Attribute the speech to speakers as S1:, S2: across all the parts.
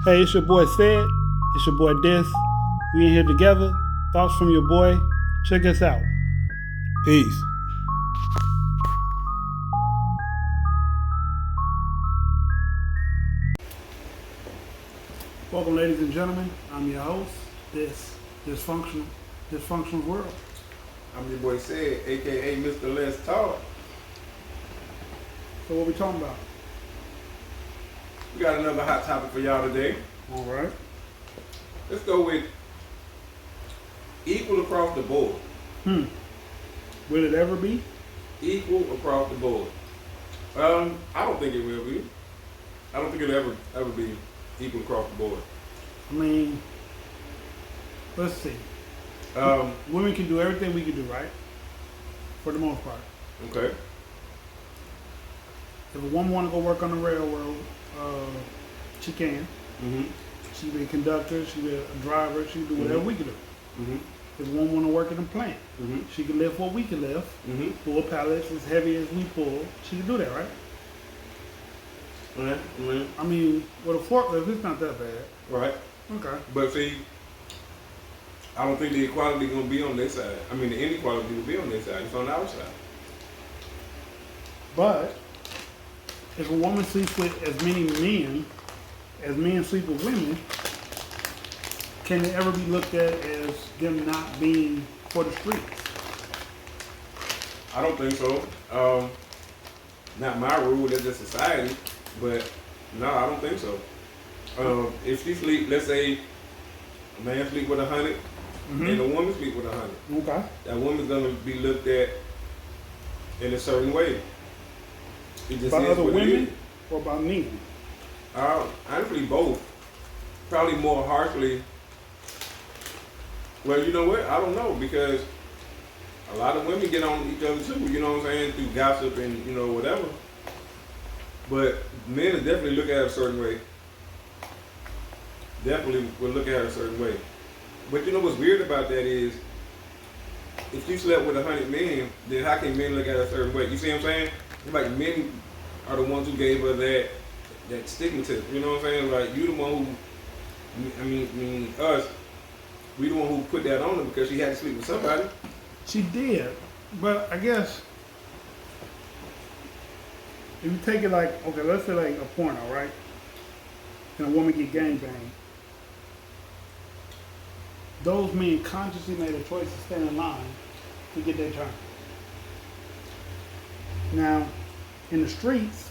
S1: Hey, it's your boy Sid. It's your boy Dis. We in here together. Thoughts from your boy. Check us out. Peace. Welcome, ladies and gentlemen. I'm your host. This dysfunctional world.
S2: I'm your boy Sid, aka Mr. Les Talk.
S1: So what we talking about?
S2: We got another hot topic for y'all today.
S1: All right.
S2: Let's go with equal across the board.
S1: Will it ever be?
S2: Equal across the board. I don't think it will be. I don't think it'll ever be equal across the board.
S1: I mean, let's see. Women can do everything we can do, right? For the most part.
S2: Okay.
S1: If a woman want to go work on the railroad, she can.
S2: Mm-hmm.
S1: She be a conductor, she be a driver, she can do whatever we can do.
S2: Mm-hmm.
S1: If a woman want to work in a plant,
S2: Mm-hmm.
S1: she can lift what we can lift,
S2: Mm-hmm.
S1: pull pallets as heavy as we pull. She can do that, right?
S2: Mm-hmm.
S1: I mean, with a forklift, it's not that bad.
S2: Right.
S1: Okay.
S2: But see, I don't think the equality gonna be on their side. I mean, the inequality will be on their side. It's on our side.
S1: But if a woman sleeps with as many men as men sleep with women, can it ever be looked at as them not being for the streets?
S2: I don't think so. Not my rule, that's just society. But no, I don't think so. If she sleep, let's say a man sleep with 100 and a woman sleep with 100,
S1: Okay.
S2: that woman's gonna be looked at in a certain way. It just
S1: By
S2: is
S1: other
S2: what it
S1: women
S2: is.
S1: or by men?
S2: Honestly, both. Probably more harshly. Well, you know what? I don't know, because a lot of women get on each other too. You know what I'm saying? Through gossip and whatever. But men will definitely look at it a certain way. Definitely will look at it a certain way. But you know what's weird about that is, if you slept with 100 men, then how can men look at it a certain way? You see what I'm saying? It's like men are the ones who gave her that stigmatism. You know what I'm saying? Like, you the one who, I mean us, we the one who put that on her because she had to sleep with somebody.
S1: She did, but I guess if you take it like, okay, let's say like a porno, right? And a woman get gangbanged. Those men consciously made a choice to stand in line to get their turn. Now, in the streets,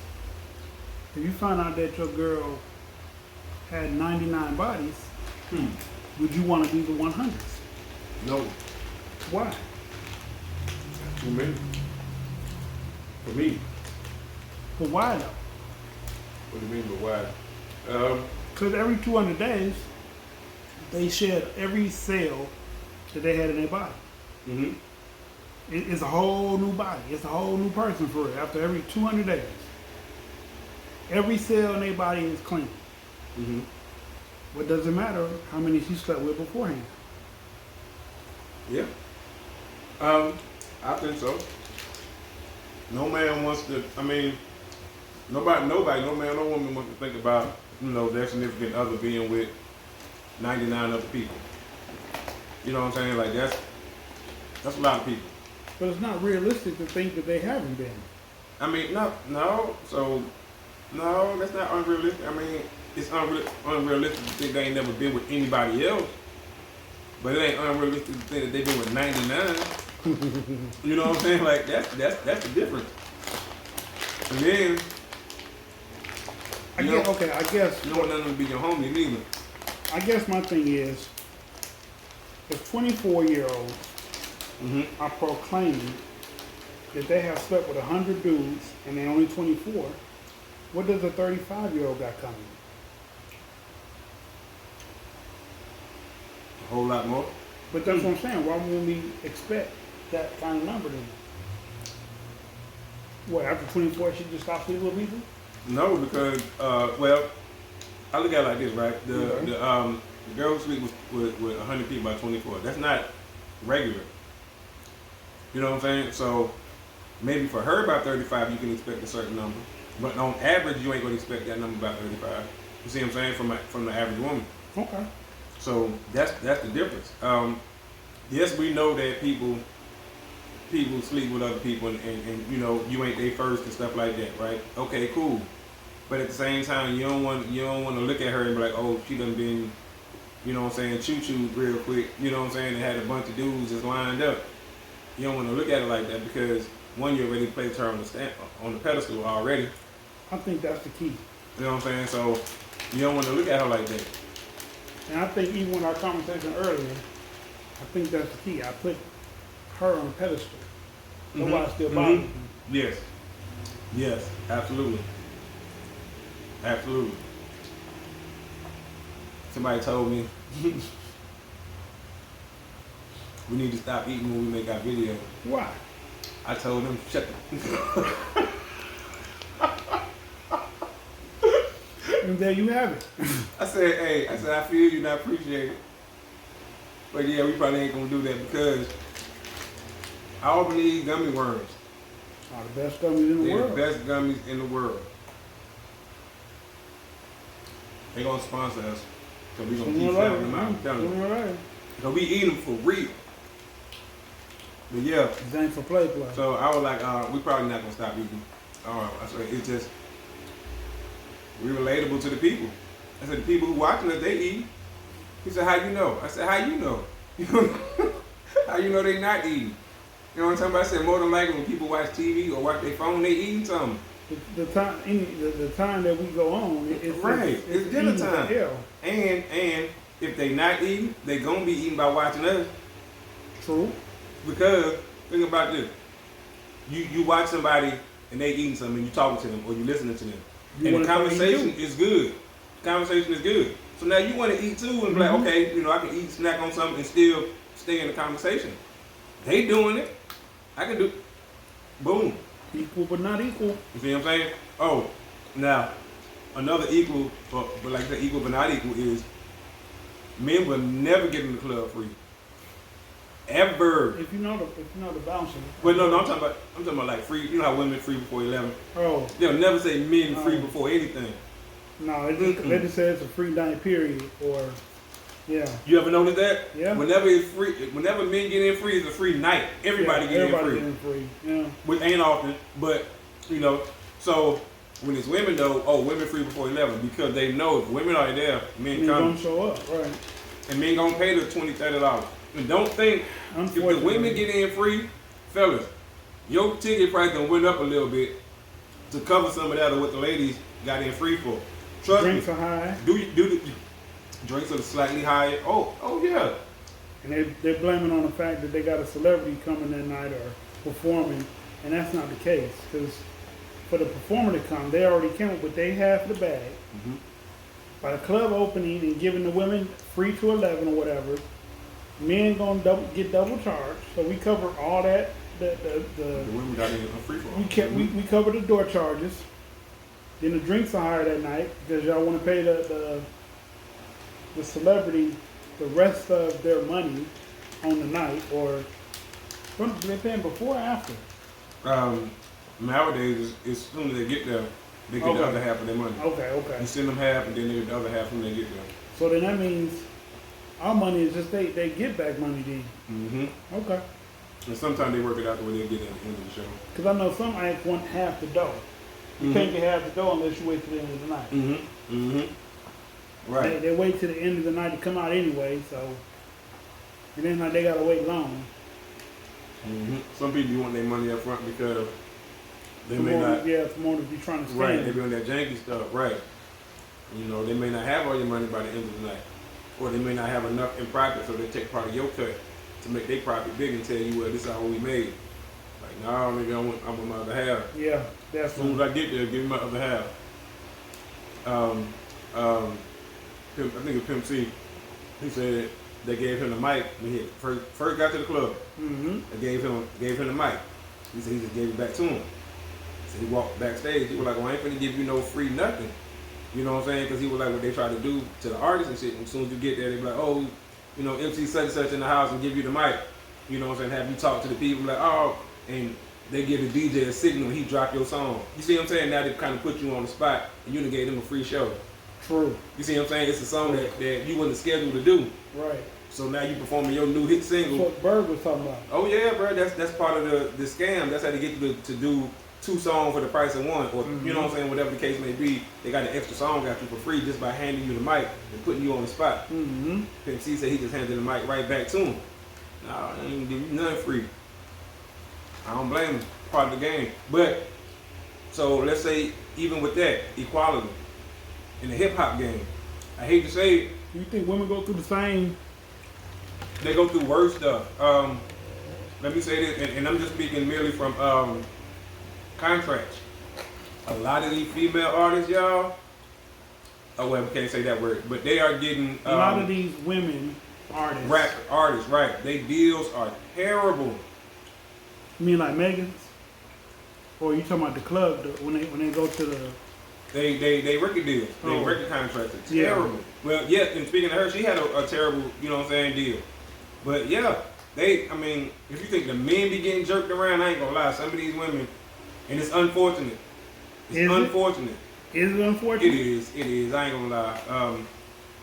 S1: if you find out that your girl had 99 bodies, would you want to be the 100s?
S2: No.
S1: Why?
S2: For me. For me.
S1: But why though?
S2: What do you mean by why?
S1: Because every 200 days, they shed every cell that they had in their body.
S2: Mm-hmm.
S1: It's a whole new body. It's a whole new person for it after every 200 days. Every cell in their body is clean.
S2: Mm-hmm.
S1: What does it matter how many she slept with beforehand?
S2: Yeah. I think so. No man wants to, I mean, no man, no woman wants to think about, their significant other being with 99 other people. You know what I'm saying? Like, that's a lot of people.
S1: But it's not realistic to think that they haven't been.
S2: I mean, no, that's not unrealistic. I mean, it's unrealistic to think they ain't never been with anybody else. But it ain't unrealistic to think that they've been with 99. You know what I'm saying? Like, that's the difference. And then,
S1: I guess.
S2: You don't want nothing to be your homie neither.
S1: I guess my thing is, if 24-year-olds are proclaiming that they have slept with 100 dudes and they're only 24, what does a 35-year-old got coming?
S2: A whole lot more.
S1: But that's what I'm saying. Why wouldn't we expect that kind of number then? What, after 24 she just stopped sleeping with people?
S2: No, because well, I look at it like this, right? The girl who sleep with 100 people by 24. That's not regular. You know what I'm saying? So maybe for her by 35 you can expect a certain number, but on average you ain't gonna expect that number by 35. You see what I'm saying? From the average woman.
S1: Okay.
S2: So that's the difference. Yes, we know that people sleep with other people, and you know you ain't they first and stuff like that, right? Okay, cool. But at the same time, you don't want to look at her and be like, oh, she done been, you know what I'm saying, choo-choo real quick. You know what I'm saying? And had a bunch of dudes just lined up. You don't want to look at it like that because one, you already placed her on the pedestal already.
S1: I think that's the key.
S2: You know what I'm saying? So you don't want to look at her like that.
S1: And I think even with our conversation earlier, I think that's the key. I put her on a pedestal. Nobody still bothers me.
S2: Yes. Yes, absolutely. Absolutely. Somebody told me we need to stop eating when we make our video.
S1: Why?
S2: I told them, shut the
S1: And there you have it.
S2: I said, I feel you and I appreciate it. But yeah, we probably ain't gonna do that because Albany gummy worms.
S1: Are the best gummies in the world.
S2: The best gummies in the world. They gonna sponsor us. So we gonna keep selling them out. I'm telling you. So we eat them for real. But yeah.
S1: It ain't for play.
S2: So I was like, we probably not gonna stop eating. I said, it's just we relatable to the people. I said the people who watching us, they eat. He said, how you know? I said, how you know? How you know they not eating? You know what I'm talking about? I said more than likely when people watch TV or watch their phone, they eating something.
S1: The time that we go on,
S2: it's dinner time. And if they not eating, they gonna be eating by watching us.
S1: True.
S2: Because think about this: you watch somebody and they eating something, and you talking to them or you listening to them, and the conversation is good. The conversation is good. So now you want to eat too, and be like, okay, you know, I can eat, snack on something, and still stay in the conversation. They doing it. I can do. Boom.
S1: Equal but not equal.
S2: You see what I'm saying? Oh, now another equal, but like I said, equal but not equal is men will never get in the club free. Ever.
S1: If you know the bouncing.
S2: Well, no, I'm talking about like free. You know how women free before 11.
S1: Oh.
S2: They'll never say men free before anything.
S1: No, they just say it's a free night period, or yeah.
S2: You ever noticed that?
S1: Yeah.
S2: Whenever it's free, whenever men get in free, it's a free night. Everybody get in free. Yeah. Which ain't often, but you know. So when it's women though, women free before 11 because they know if women are there, men come.
S1: Gonna show up, right?
S2: And men gonna pay the $20, $30. And don't think if the women get in free, fellas, your ticket price gonna went up a little bit to cover some of that of what the ladies got in free for. Trust
S1: drinks
S2: me.
S1: Are high.
S2: Do the drinks are slightly higher? Oh yeah.
S1: And they're blaming on the fact that they got a celebrity coming that night or performing, and that's not the case. Because for the performer to come, they already came up with their half of the bag. Mm-hmm. By the club opening and giving the women free to 11 or whatever, men gonna get double charged. So we cover all that. The
S2: women got in a free for all.
S1: We cover the door charges. Then the drinks are higher that night because y'all want to pay the celebrity the rest of their money on the night, or they paying before or after?
S2: Nowadays, as soon as they get there, they get the other half of their money.
S1: Okay.
S2: You send them half, and then they get the other half when they get there.
S1: So then that means our money is just they get back money then.
S2: Mm-hmm.
S1: Okay.
S2: And sometimes they work it out the way they get at the end of the show.
S1: Because I know some acts want half the dough. You can't get half the dough unless you wait till the end of the night.
S2: Mm-hmm. Mm-hmm. Right.
S1: They wait till the end of the night to come out anyway, so and then like they gotta wait long.
S2: Mm-hmm. Some people want their money up front because they
S1: for
S2: may
S1: more
S2: not.
S1: Yeah, for more to be trying to stand.
S2: Right. They be on that janky stuff. Right. You know, they may not have all your money by the end of the night, or they may not have enough in profit, so they take part of your cut to make their profit big and tell you, well, this is how we made. Like, no, maybe I want my other half.
S1: Yeah, that's
S2: as soon as I get there, give me my other half. I think it's Pimp C. He said they gave him the mic when he first got to the club.
S1: Mm-hmm.
S2: They gave him the mic. He said he just gave it back to him. So he walked backstage. He was like, well, I ain't finna give you no free nothing. You know what I'm saying? Because he was like what they try to do to the artists and shit. And as soon as you get there, they be like, oh, you know, MC such and such in the house and give you the mic. You know what I'm saying? Have you talk to the people like, oh, and they give the DJ a signal and he drop your song. You see what I'm saying? Now they kind of put you on the spot and you done gave them a free show.
S1: True.
S2: You see what I'm saying? It's a song that you wasn't scheduled to do.
S1: Right.
S2: So now you performing your new hit single.
S1: That's what Bird was talking about.
S2: Oh yeah, bro. That's part of the scam. That's how they get you to do 2 songs for the price of 1, or you know what I'm saying. Whatever the case may be, they got an extra song out you for free just by handing you the mic and putting you on the spot. Pimp C said he just handed the mic right back to him. Nah, I ain't give you nothing free. I don't blame him. Part of the game. But so let's say even with that equality in the hip hop game, I hate to say it.
S1: You think women go through the same?
S2: They go through worse stuff. Let me say this, and I'm just speaking merely from contracts. A lot of these female artists, y'all. Oh well, we can't say that word, but they are getting
S1: a lot of these women artists.
S2: Rap artists, right? They deals are terrible.
S1: You mean like Megan's? Or you talking about the club when they go to the?
S2: They record deals. They record contracts are terrible.
S1: Yeah.
S2: Well, yeah, and speaking of her, she had a terrible, you know what I'm saying, deal. But yeah, I mean, if you think the men be getting jerked around, I ain't gonna lie, some of these women, and it's unfortunate. It's unfortunate.
S1: Is it unfortunate?
S2: It is. I ain't gonna lie.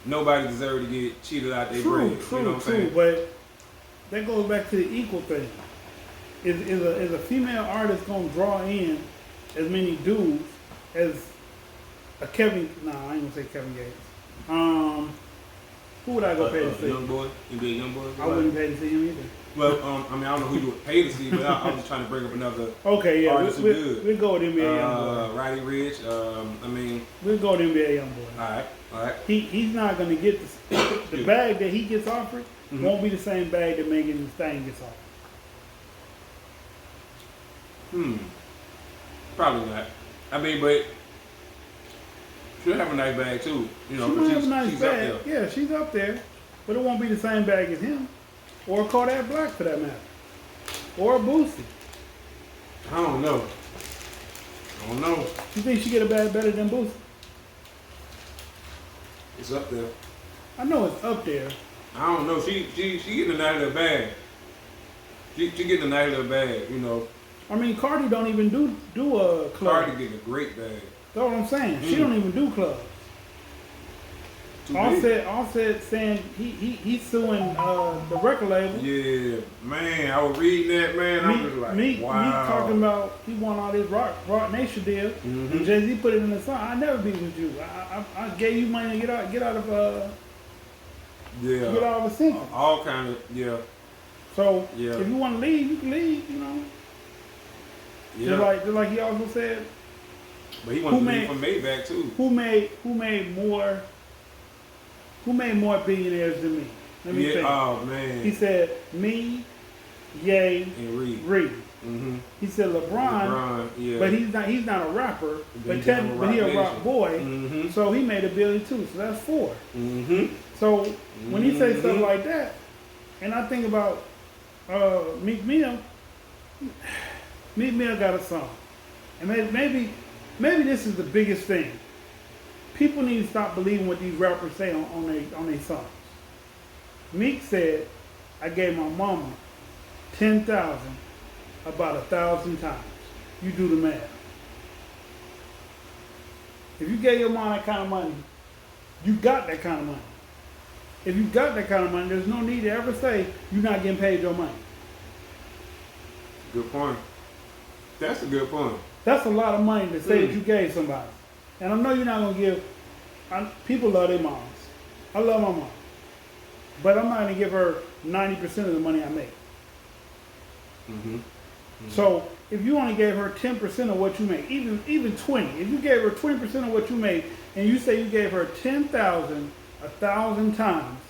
S2: Nobody deserves to get cheated out their bread.
S1: True,
S2: you know what I'm saying?
S1: but that goes back to the equal thing. Is a female artist gonna draw in as many dudes as a Kevin? No, I ain't gonna say Kevin Gates. Who would I go pay to see?
S2: Young boy. You be a young boy?
S1: I wouldn't pay to see him either.
S2: Well, I mean, I don't know who you would pay to see, but I was trying to bring up another.
S1: Okay, yeah,
S2: artist who good.
S1: We'll go with NBA Young Boy.
S2: Roddy Ricch. I mean,
S1: we'll go with NBA Young Boy.
S2: All right.
S1: He's not gonna get the bag that he gets offered. Won't be the same bag that Megan Thee Stallion gets offered.
S2: Probably not. I mean, but she'll have a nice bag too. You know,
S1: she might have a nice
S2: she's
S1: bag.
S2: up there.
S1: Yeah, she's up there, but it won't be the same bag as him, or Kodak Black for that matter, or Boosie.
S2: I don't know.
S1: You think she get a bag better than Boosie?
S2: It's up there.
S1: I know it's up there.
S2: I don't know. She getting a nice little bag. She getting a nice little bag. You know.
S1: I mean, Cardi don't even do a club.
S2: Cardi getting a great bag.
S1: That's what I'm saying. She don't even do clubs. Offset saying he's suing the record label.
S2: Yeah, man, I was reading that, man. I was like, wow.
S1: Me talking about he won all this Rock Nation deal, and Jay-Z put it in the song. I never be with you. I gave you money to get out of get out of a sentence.
S2: All kind of
S1: So if you want to leave, you can leave. You know.
S2: Yeah.
S1: Just like he also said.
S2: But he wanted to leave from Maybach too.
S1: Who made more billionaires than me? Let me think.
S2: Oh man.
S1: He said me, Ye,
S2: and
S1: Reed. He said LeBron, but he's not a rapper, but he a rock boy, so he made $1 billion too. So that's 4. So when he say stuff like that, and I think about Meek Mill got a song, and maybe this is the biggest thing. People need to stop believing what these rappers say on their songs. Meek said, "I gave my mama 10,000 about 1,000 times." You do the math. If you gave your mom that kind of money, you got that kind of money. If you got that kind of money, there's no need to ever say you're not getting paid your money.
S2: Good point. That's a good point.
S1: That's a lot of money to say that you gave somebody. And I know you're not going to give... people love their moms. I love my mom. But I'm not going to give her 90% of the money I make. So if you only gave her 10% of what you make, even 20, if you gave her 20% of what you make, and you say you gave her 10,000 1,000 times,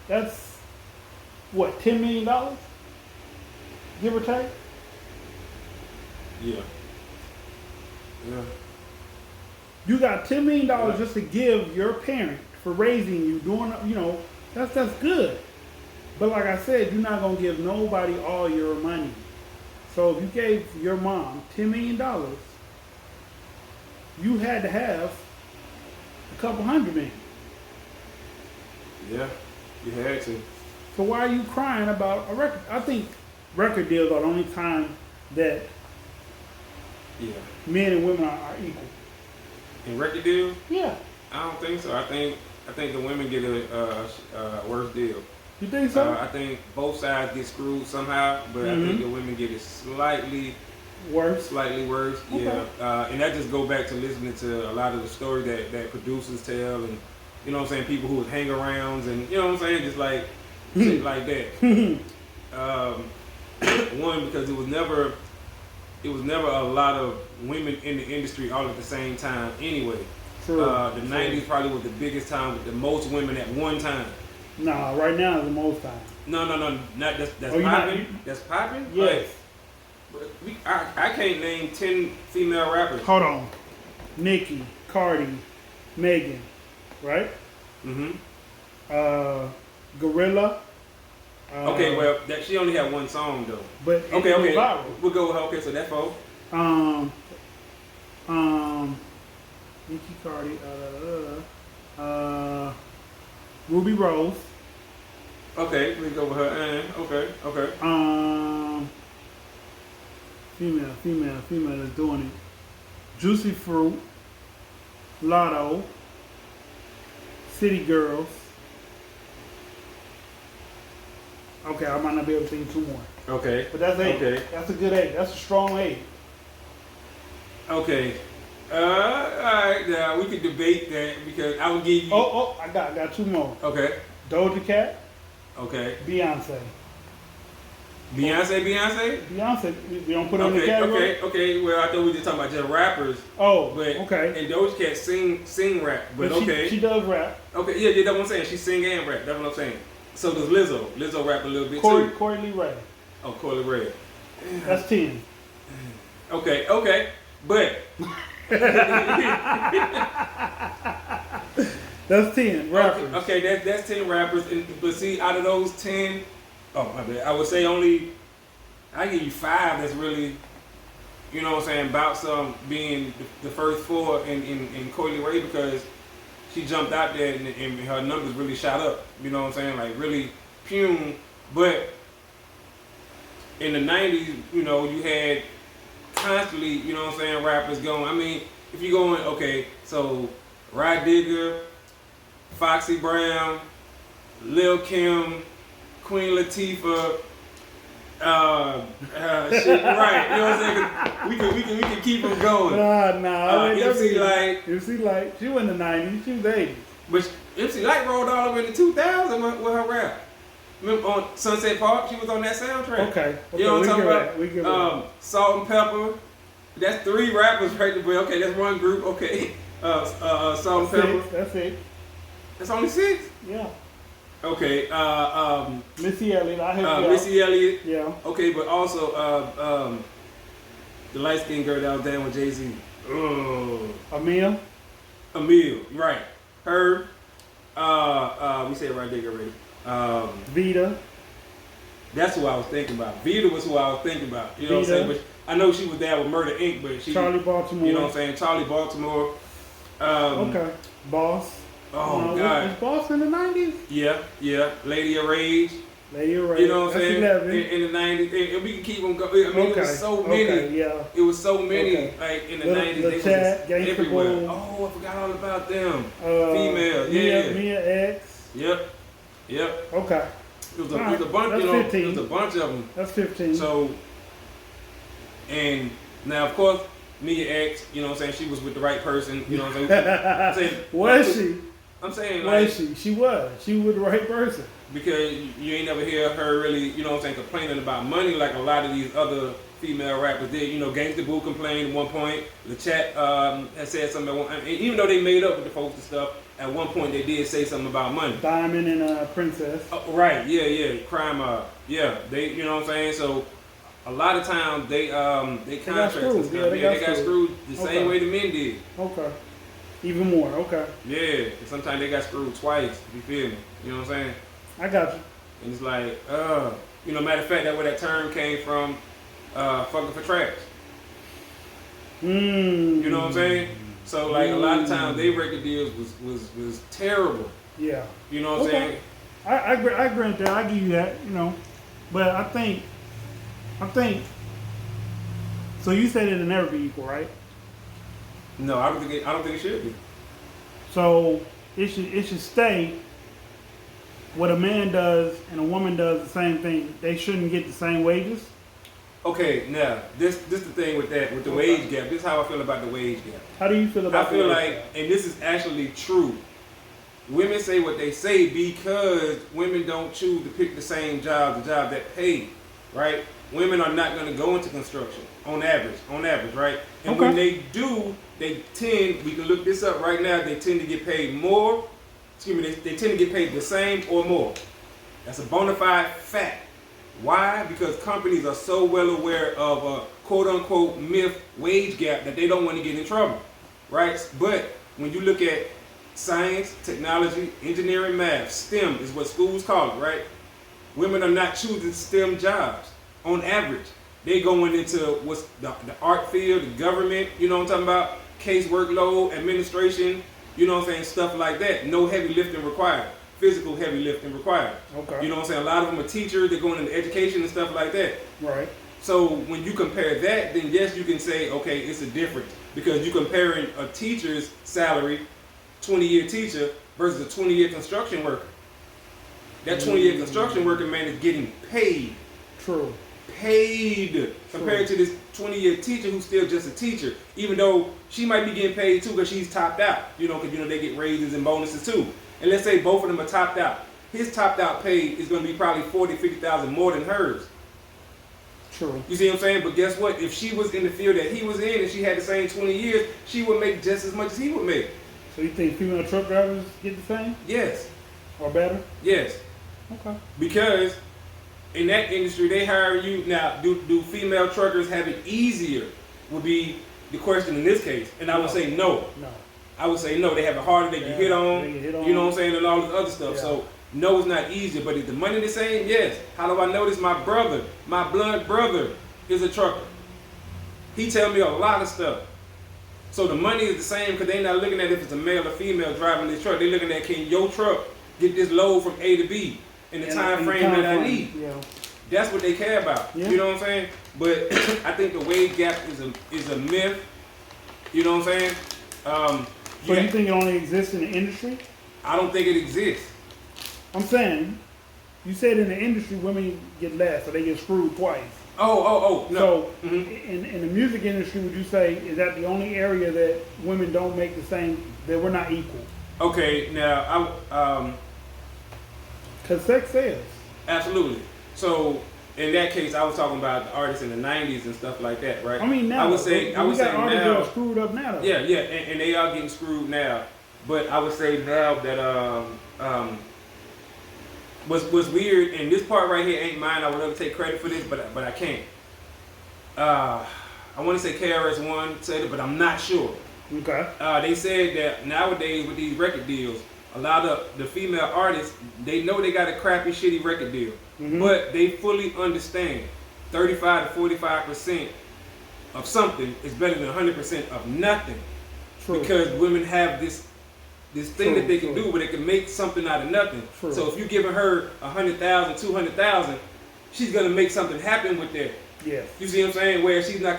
S1: that's what, $10 million? Give or take?
S2: Yeah.
S1: You got $10 million just to give your parent for raising you, doing, that's good. But like I said, you're not going to give nobody all your money. So if you gave your mom $10 million, you had to have a couple $100 million.
S2: Yeah, you had to.
S1: So why are you crying about a record? I think record deals are the only time that men and women are equal.
S2: in record deals?
S1: Yeah.
S2: I don't think so. I think the women get a worse deal.
S1: You think so?
S2: I think both sides get screwed somehow, but I think the women get it slightly
S1: worse.
S2: Okay. Yeah. And that just go back to listening to a lot of the stories that producers tell, and you know what I'm saying, people who would hang arounds, and you know what I'm saying, just like shit like that. One, because it was never a lot of women in the industry all at the same time anyway.
S1: True.
S2: The 90s probably was the biggest time with the most women at one time.
S1: Nah, right now is the most time.
S2: No, not that's
S1: Oh,
S2: popping. That's popping.
S1: Yes.
S2: I can't name 10 female rappers.
S1: Hold on. Nicki, Cardi, Megan, right? Gorilla.
S2: Okay, well, she only had one song though.
S1: But
S2: okay,
S1: viral.
S2: We'll go with her. Okay, so that's 4.
S1: Nicki, Cardi, Ruby Rose.
S2: Okay, we go with her. Okay.
S1: Female is doing it. Juicy Fruit, Lotto, City Girls. Okay, I might not be able to think 2 more.
S2: Okay.
S1: But that's 8.
S2: Okay.
S1: That's a good 8. That's a strong 8.
S2: Okay. Alright, now we could debate that because I would give you.
S1: I got 2 more.
S2: Okay.
S1: Doja Cat.
S2: Okay.
S1: Beyonce.
S2: Beyonce?
S1: We don't put her in the category?
S2: Okay. Well, I thought we were just talking about just rappers.
S1: Oh,
S2: but,
S1: okay.
S2: And Doja Cat sing rap, but okay.
S1: She does rap.
S2: Okay, yeah, that's what I'm saying. She sing and rap. That's what I'm saying. So does Lizzo. Lizzo rap a little bit too.
S1: Cory Lee Ray.
S2: Oh, Cory Lee Ray.
S1: That's 10.
S2: Okay. But
S1: that's 10 rappers.
S2: Okay, that's 10 rappers. But see, out of those 10, oh my bad, I would say I give you 5 that's really, you know what I'm saying, about some being the first 4 in Cory Lee Ray, because she jumped out there and her numbers really shot up. You know what I'm saying? Like really pume. But in the 90s, you know, you had constantly, you know what I'm saying, rappers going. I mean, if you go in, okay, so Rod Digger, Foxy Brown, Lil Kim, Queen Latifah, shit, right? You know what I'm saying? We can keep them going. MC
S1: Light. She was in the 90s. She was 80s.
S2: But MC Light rolled all the way in the 2000s with her rap. Remember on Sunset Park, she was on that soundtrack.
S1: Okay.
S2: You know what I'm talking
S1: We give
S2: about? Salt and Pepper. That's 3 rappers right there. Okay, that's one group. Okay. Salt and Pepper.
S1: That's it.
S2: That's only 6?
S1: Yeah.
S2: Okay.
S1: Missy Elliott.
S2: Missy Elliott.
S1: Yeah.
S2: Okay, but also the light skinned girl that was down with Jay-Z.
S1: Emil,
S2: right. Her. We said right there already.
S1: Vita.
S2: That's who I was thinking about. Vita was who I was thinking about. You know what I'm saying? But I know she was there with Murder Inc., but she.
S1: Charlie Baltimore.
S2: You know what I'm saying? Charlie Baltimore.
S1: Okay. Boss.
S2: Oh, God.
S1: Was Boss in the 90s?
S2: Yeah. Lady of Rage. You know what I'm saying? In the 90s. And we can keep them going. I mean, it was so many.
S1: Yeah.
S2: It was so many. Like, in the 90s. They was
S1: Chat,
S2: everywhere.
S1: Boom.
S2: Oh, I forgot all about them. Female. Yeah.
S1: Mia X.
S2: Yep.
S1: Okay.
S2: It was a bunch,
S1: That's
S2: you know,
S1: 15.
S2: it was a bunch of them.
S1: That's 15.
S2: So, and now, of course, Mia X, you know what I'm saying, she was with the right person, you know what I'm saying?
S1: Was she?
S2: I'm saying,
S1: like... Was she? She was. She was with the right person.
S2: Because you ain't never hear her really, you know what I'm saying, complaining about money like a lot of these other female rappers did. You know, Gangsta Boo complained at one point. The Chat had said something at one point. Even though they made up with the folks and stuff, at one point they did say something about money.
S1: Diamond and Princess.
S2: Right, yeah. Crime, they, you know what I'm saying? So, a lot of times they contracts and stuff. They got screwed the same way the men did.
S1: Okay. Even more, okay.
S2: Yeah, and sometimes they got screwed twice, you feel me? You know what I'm saying?
S1: I got you.
S2: And it's like, you know, matter of fact, that's where that term came from, fucking for trash. You know what I'm saying? So, like, a lot of times, their record deals was terrible.
S1: Yeah.
S2: You know what I'm saying?
S1: I grant that. I give you that, you know. But I think, so you said it'll never be equal, right?
S2: No, I don't think it should be.
S1: So it should stay. What a man does and a woman does the same thing. They shouldn't get the same wages.
S2: Okay, now this the thing with that with the wage gap. This is how I feel about the wage gap.
S1: How do you feel about?
S2: I feel like, and this is actually true. Women say what they say because women don't choose to pick the same job, the job that pay, right? Women are not going to go into construction on average, right? And when they do, they tend, we can look this up right now, they tend to get paid more, they tend to get paid the same or more. That's a bona fide fact. Why? Because companies are so well aware of a quote-unquote myth wage gap that they don't want to get in trouble, right? But when you look at science, technology, engineering, math, STEM is what schools call it, right? Women are not choosing STEM jobs on average. They going into what's the art field, the government, you know what I'm talking about? Case workload, administration, you know what I'm saying? Stuff like that. No heavy lifting required. Physical heavy lifting required.
S1: Okay.
S2: You know what I'm saying? A lot of them are teachers, they're going into education and stuff like that.
S1: Right.
S2: So when you compare that, then yes, you can say, okay, it's a difference. Because you're comparing a teacher's salary, 20-year teacher, versus a 20-year construction worker. That 20-year construction worker, man, is getting paid.
S1: True.
S2: Paid. Compared to this 20-year teacher who's still just a teacher. Even though she might be getting paid too because she's topped out. You know, because you know they get raises and bonuses too. And let's say both of them are topped out. His topped out pay is going to be probably $40,000, $50,000 more than hers.
S1: True.
S2: You see what I'm saying? But guess what? If she was in the field that he was in and she had the same 20 years, she would make just as much as he would make.
S1: So you think female truck drivers get the same?
S2: Yes.
S1: Or better?
S2: Yes.
S1: Okay.
S2: Because in that industry, they hire you. Now, do female truckers have it easier? Would be the question in this case. And I would say no.
S1: No.
S2: I would say no. They have it harder. They get hit on.
S1: They get hit on.
S2: You know what I'm saying? And all this other stuff.
S1: Yeah.
S2: So no, it's not easier. But is the money the same? Yes. How do I know this? My brother, my blood brother, is a trucker. He tell me a lot of stuff. So the money is the same because they're not looking at if it's a male or female driving this truck. They're looking at, can your truck get this load from A to B in the time frame that I need?
S1: Yeah.
S2: That's what they care about.
S1: Yeah.
S2: You know what I'm saying? But I think the wage gap is a myth. You know what I'm saying?
S1: So you think it only exists in the industry?
S2: I don't think it exists.
S1: I'm saying, you said in the industry women get less, so they get screwed twice.
S2: Oh, no.
S1: So in the music industry, would you say, is that the only area that women don't make the same, that we're not equal?
S2: Okay, now,
S1: Because sex sells.
S2: absolutely. So in that case, I was talking about the artists in the 90s and stuff like that, right?
S1: I mean, now,
S2: I would say
S1: artists that
S2: now.
S1: are screwed up now, though.
S2: Yeah, and they are getting screwed now. But I would say now that what's weird, and this part right here ain't mine. I would never take credit for this, but I can't. I want to say KRS-One said it, but I'm not sure.
S1: Okay.
S2: They said that nowadays with these record deals, a lot of the female artists, they know they got a crappy, shitty record deal, but they fully understand 35 to 45% of something is better than 100% of nothing.
S1: True.
S2: Because women have this thing that they can do where they can make something out of nothing.
S1: True.
S2: So if you're giving her 100,000, 200,000, she's gonna make something happen with that.
S1: Yes.
S2: You see what I'm saying? Where she's not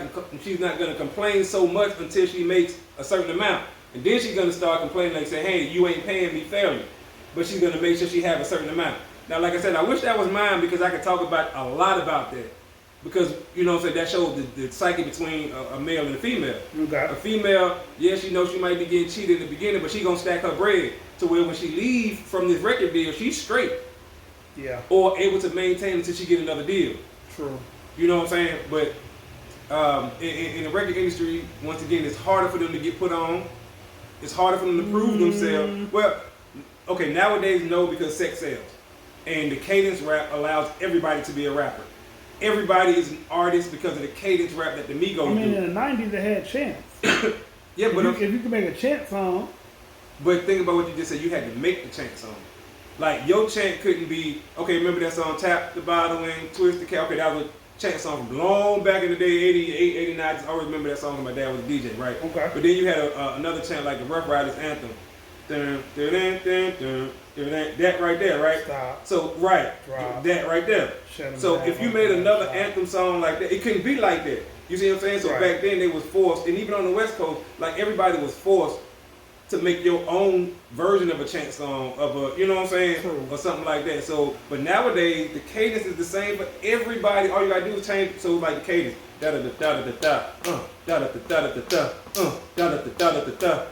S2: gonna complain so much until she makes a certain amount, and then she's gonna start complaining like say, "Hey, you ain't paying me fairly," but she's gonna make sure she have a certain amount. Now, like I said, I wish that was mine because I could talk about a lot about that. Because, you know what I'm saying, that shows the psyche between a male and a female.
S1: Okay.
S2: A female, yes, you know she might be getting cheated in the beginning, but she gonna stack her bread to where when she leave from this record deal, she's straight.
S1: Yeah.
S2: Or able to maintain until she get another deal.
S1: True.
S2: You know what I'm saying? But in the record industry, once again, it's harder for them to get put on. It's harder for them to prove themselves. Well, okay, nowadays, no, because sex sells. And the cadence rap allows everybody to be a rapper. Everybody is an artist because of the cadence rap that the Migos do.
S1: I mean, in the 90s, they had chants.
S2: Yeah, but
S1: if you can make a chant song.
S2: But think about what you just said. You had to make the chant song. Like, your chant couldn't be, okay, remember that song, Tap the Bottle and Twist the Cap? Okay, that was a chant song from long back in the day, 88, 89. I always remember that song when my dad was a DJ, right?
S1: Okay.
S2: But then you had another chant like the Rough Riders Anthem. Dun, dun, dun, dun, dun, dun, dun. That right there, right?
S1: Stop.
S2: So, right.
S1: Drop.
S2: That right there.
S1: Shut 'em
S2: So
S1: down.
S2: if you made another
S1: Stop.
S2: anthem song like that, it couldn't be like that. You see what I'm saying? So
S1: Right.
S2: back then they was forced, and even on the West Coast, like everybody was forced to make your own version of a chant song, of a, you know what I'm saying,
S1: True.
S2: or something like that. So, but nowadays the cadence is the same for everybody. All you gotta do is change. So like the cadence, da da da da da da, da da da da da da, da da da da da da.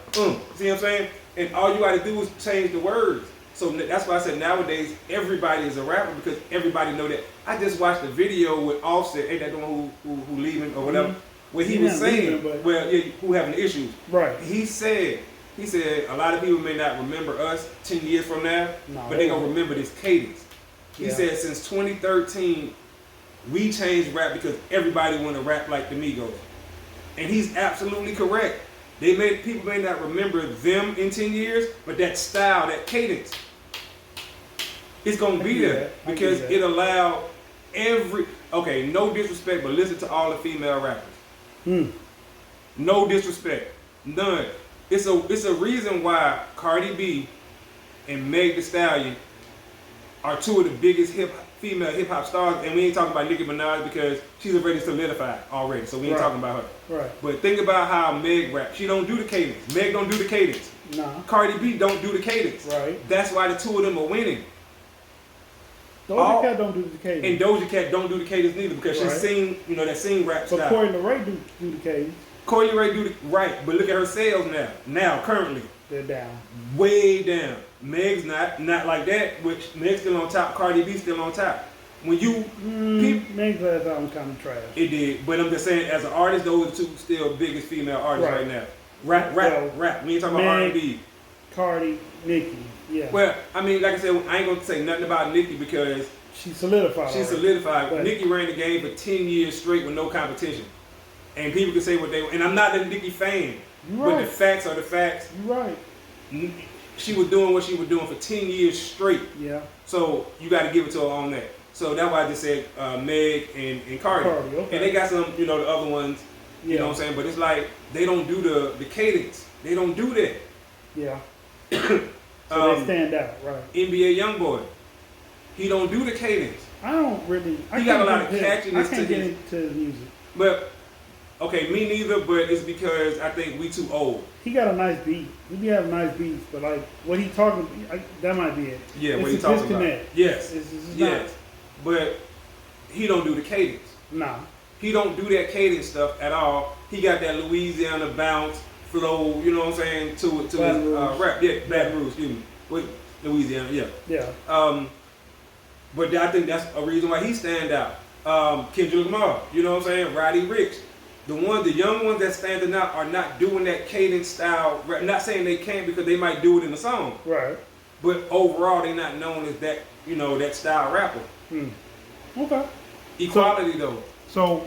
S2: See what I'm saying? And all you gotta do is change the words. So that's why I said nowadays everybody is a rapper, because everybody know that. I just watched a video with Offset, ain't that the one who leaving or whatever, where he was saying, well, yeah, who having issues.
S1: Right.
S2: He said a lot of people may not remember us 10 years from now, but they gonna remember this cadence. He said since 2013, we changed rap because everybody wanna rap like the Migos. And he's absolutely correct. People may not remember them in 10 years, but that style, that cadence, it's gonna be there because it allowed okay, no disrespect, but listen to all the female rappers. No disrespect, none. It's a reason why Cardi B and Meg Thee Stallion are two of the biggest female hip hop stars, and we ain't talking about Nicki Minaj because she's already solidified already, so we ain't talking about her.
S1: Right.
S2: But think about how Meg rap. She don't do the cadence. Meg don't do the cadence.
S1: Nah.
S2: Cardi B don't do the cadence.
S1: Right.
S2: That's why the two of them are winning.
S1: Doja Cat don't do the cadence.
S2: And Doja Cat don't do the cadence neither because she sing, that sing rap style.
S1: But Coi Leray do the cadence.
S2: Coi Leray do the right, but look at her sales now. Now, currently,
S1: they're down.
S2: Way down. Meg's not like that, which Meg's still on top, Cardi B still on top. When you
S1: Meg's last album kind of trash.
S2: It did, but I'm just saying, as an artist, those are two still biggest female artists right now. Rap. We ain't talking about R&B.
S1: Cardi, Nicki, yeah.
S2: Well, I mean, like I said, I ain't gonna say nothing about Nicki because
S1: she solidified.
S2: Nicki ran the game for 10 years straight with no competition, and people can say what they want. And I'm not a Nicki fan, but the facts are the facts.
S1: You're right.
S2: She was doing what she was doing for 10 years straight.
S1: Yeah.
S2: So you got to give it to her on that. So that's why I just said Meg and Cardi. Okay. And they got some, the other ones, you know what I'm saying? But it's like they don't do the cadence. They don't do that.
S1: Yeah. So they stand out, right?
S2: NBA YoungBoy, he don't do the cadence.
S1: I don't really.
S2: He got a lot of catchiness
S1: I can't get into his music.
S2: But okay, me neither. But it's because I think we too old.
S1: He got a nice beat. He be having nice beats, but like what he talking, that might be it.
S2: Yeah,
S1: it's
S2: what he talking
S1: disconnect.
S2: about. Yes,
S1: it's
S2: yes. But he don't do the cadence.
S1: Nah.
S2: He don't do that cadence stuff at all. He got that Louisiana bounce flow, you know what I'm saying, to his rap. Yeah, Baton Rouge, excuse me. Wait, Louisiana, yeah.
S1: Yeah.
S2: But I think that's a reason why he stand out. Kendrick Lamar, you know what I'm saying? Roddy Ricch. The young ones that standing out are not doing that cadence style rap. Not saying they can't because they might do it in a song.
S1: Right.
S2: But overall, they're not known as that, that style rapper.
S1: Okay.
S2: Equality though.
S1: So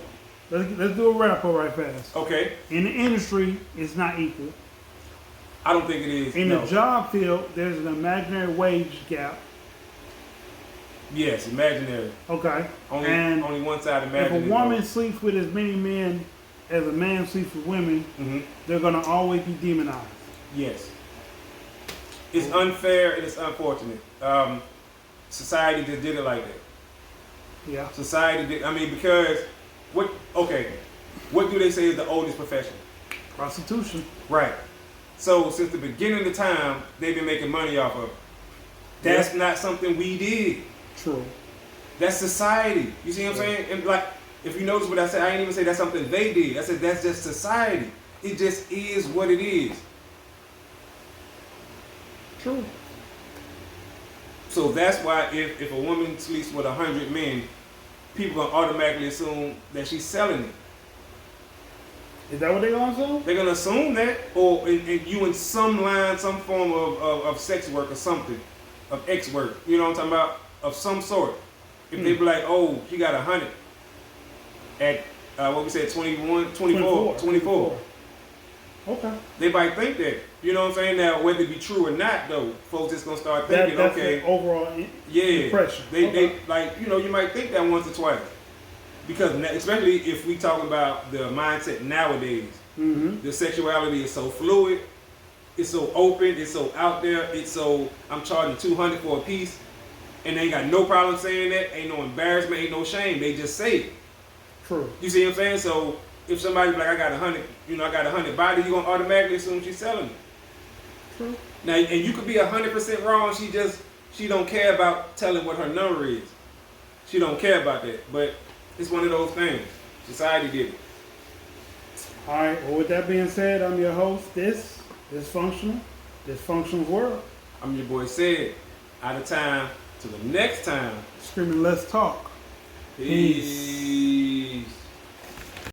S1: let's do a rapper right fast.
S2: Okay.
S1: In the industry, it's not equal.
S2: I don't think it is.
S1: In the job field, there's an imaginary wage gap.
S2: Yes, imaginary.
S1: Okay.
S2: Only one side imaginary.
S1: If a woman sleeps with as many men as a man sleeps with women, they're gonna always be demonized.
S2: Yes. It's unfair and it's unfortunate. Society just did it like that.
S1: Yeah.
S2: Society did. I mean, because what do they say is the oldest profession?
S1: Prostitution.
S2: Right. So since the beginning of time, they've been making money off of it. That's not something we did.
S1: True.
S2: That's society. You see what I'm saying? And like, if you notice what I said, I didn't even say that's something they did. I said that's just society. It just is what it is.
S1: True.
S2: So that's why if a woman sleeps with 100 men, people gonna automatically assume that she's selling it.
S1: Is that what they're gonna assume?
S2: They're gonna assume that, or you in some line, some form of sex work or something, of X work. You know what I'm talking about? Of some sort. If they be like, oh, she got 100 at what we said, 24.
S1: Okay.
S2: They might think that. You know what I'm saying? Now, whether it be true or not, though, folks just gonna start thinking,
S1: that's
S2: okay,
S1: the overall impression.
S2: They like, you might think that once or twice, because especially if we talking about the mindset nowadays, the sexuality is so fluid, it's so open, it's so out there, it's so I'm charging $200 for a piece, and they ain't got no problem saying that, ain't no embarrassment, ain't no shame, they just say it.
S1: True.
S2: You see what I'm saying? So if somebody like I got 100, I got 100 bodies, you gonna automatically assume she's selling it.
S1: True.
S2: Now, and you could be 100% wrong. She don't care about telling what her number is. She don't care about that. But it's one of those things. Society did it.
S1: All right. Well, with that being said, I'm your host. This Dysfunctional World.
S2: I'm your boy Sid. Out of time. Till the next time.
S1: Screaming, let's talk.
S2: Peace.